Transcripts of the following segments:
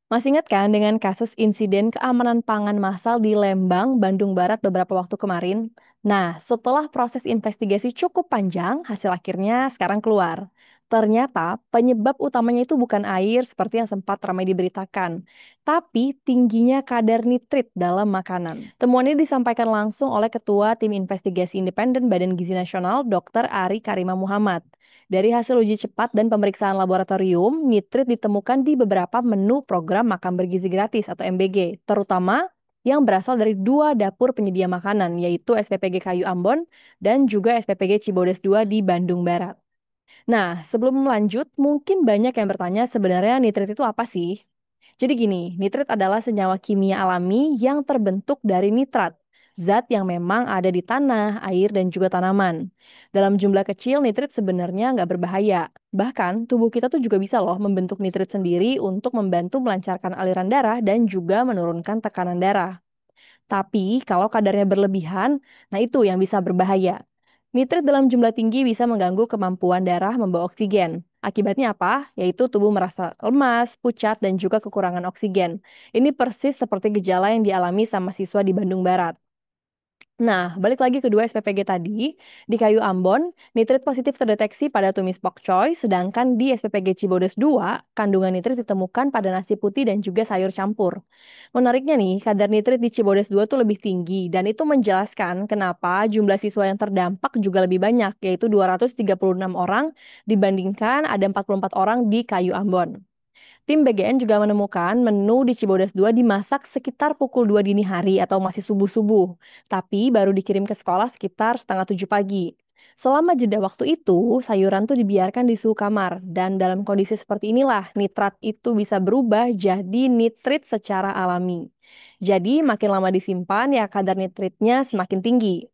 Masih ingat kan dengan kasus insiden keamanan pangan massal di Lembang, Bandung Barat beberapa waktu kemarin? Nah, setelah proses investigasi cukup panjang, hasil akhirnya sekarang keluar. Ternyata penyebab utamanya itu bukan air seperti yang sempat ramai diberitakan, tapi tingginya kadar nitrit dalam makanan. Temuan ini disampaikan langsung oleh Ketua Tim Investigasi Independen Badan Gizi Nasional, Dr. Ari Karima Muhammad. Dari hasil uji cepat dan pemeriksaan laboratorium, nitrit ditemukan di beberapa menu program makan bergizi gratis atau MBG, terutama yang berasal dari dua dapur penyedia makanan, yaitu SPPG Kayu Ambon dan juga SPPG Cibodas 2 di Bandung Barat. Nah, sebelum lanjut, mungkin banyak yang bertanya sebenarnya nitrit itu apa sih? Jadi gini, nitrit adalah senyawa kimia alami yang terbentuk dari nitrat, zat yang memang ada di tanah, air, dan juga tanaman. Dalam jumlah kecil, nitrit sebenarnya nggak berbahaya. Bahkan, tubuh kita tuh juga bisa loh membentuk nitrit sendiri untuk membantu melancarkan aliran darah dan juga menurunkan tekanan darah. Tapi kalau kadarnya berlebihan, nah itu yang bisa berbahaya. Nitrit dalam jumlah tinggi bisa mengganggu kemampuan darah membawa oksigen. Akibatnya apa? Yaitu tubuh merasa lemas, pucat, dan juga kekurangan oksigen. Ini persis seperti gejala yang dialami sama siswa di Bandung Barat. Nah, balik lagi ke dua SPPG tadi, di Kayu Ambon, nitrit positif terdeteksi pada tumis pokcoy, sedangkan di SPPG Cibodas 2, kandungan nitrit ditemukan pada nasi putih dan juga sayur campur. Menariknya nih, kadar nitrit di Cibodas 2 tuh lebih tinggi, dan itu menjelaskan kenapa jumlah siswa yang terdampak juga lebih banyak, yaitu 236 orang dibandingkan ada 44 orang di Kayu Ambon. Tim BGN juga menemukan menu di Cibodas 2 dimasak sekitar pukul 2 dini hari atau masih subuh-subuh, tapi baru dikirim ke sekolah sekitar setengah 7 pagi. Selama jeda waktu itu, sayuran tuh dibiarkan di suhu kamar, dan dalam kondisi seperti inilah nitrat itu bisa berubah jadi nitrit secara alami. Jadi makin lama disimpan ya kadar nitritnya semakin tinggi.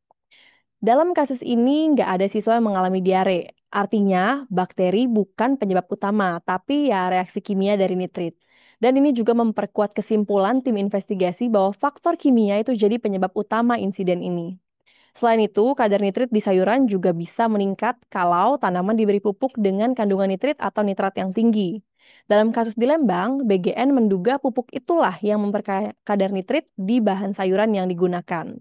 Dalam kasus ini nggak ada siswa yang mengalami diare. Artinya, bakteri bukan penyebab utama, tapi ya reaksi kimia dari nitrit. Dan ini juga memperkuat kesimpulan tim investigasi bahwa faktor kimia itu jadi penyebab utama insiden ini. Selain itu, kadar nitrit di sayuran juga bisa meningkat kalau tanaman diberi pupuk dengan kandungan nitrit atau nitrat yang tinggi. Dalam kasus di Lembang, BGN menduga pupuk itulah yang memperkaya kadar nitrit di bahan sayuran yang digunakan.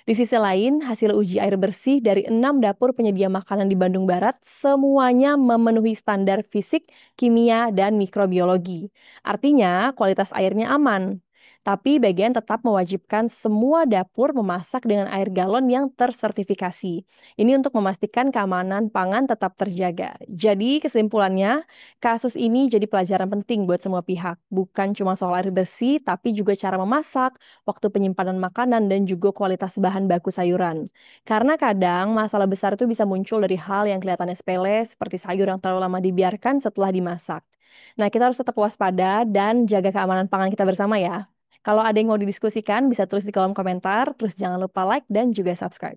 Di sisi lain, hasil uji air bersih dari 6 dapur penyedia makanan di Bandung Barat semuanya memenuhi standar fisik, kimia, dan mikrobiologi. Artinya, kualitas airnya aman. Tapi bagian tetap mewajibkan semua dapur memasak dengan air galon yang tersertifikasi. Ini untuk memastikan keamanan pangan tetap terjaga. Jadi kesimpulannya, kasus ini jadi pelajaran penting buat semua pihak. Bukan cuma soal air bersih, tapi juga cara memasak, waktu penyimpanan makanan, dan juga kualitas bahan baku sayuran. Karena kadang masalah besar itu bisa muncul dari hal yang kelihatannya sepele, seperti sayur yang terlalu lama dibiarkan setelah dimasak. Nah, kita harus tetap waspada dan jaga keamanan pangan kita bersama ya. Kalau ada yang mau didiskusikan, bisa tulis di kolom komentar. Terus jangan lupa like dan juga subscribe.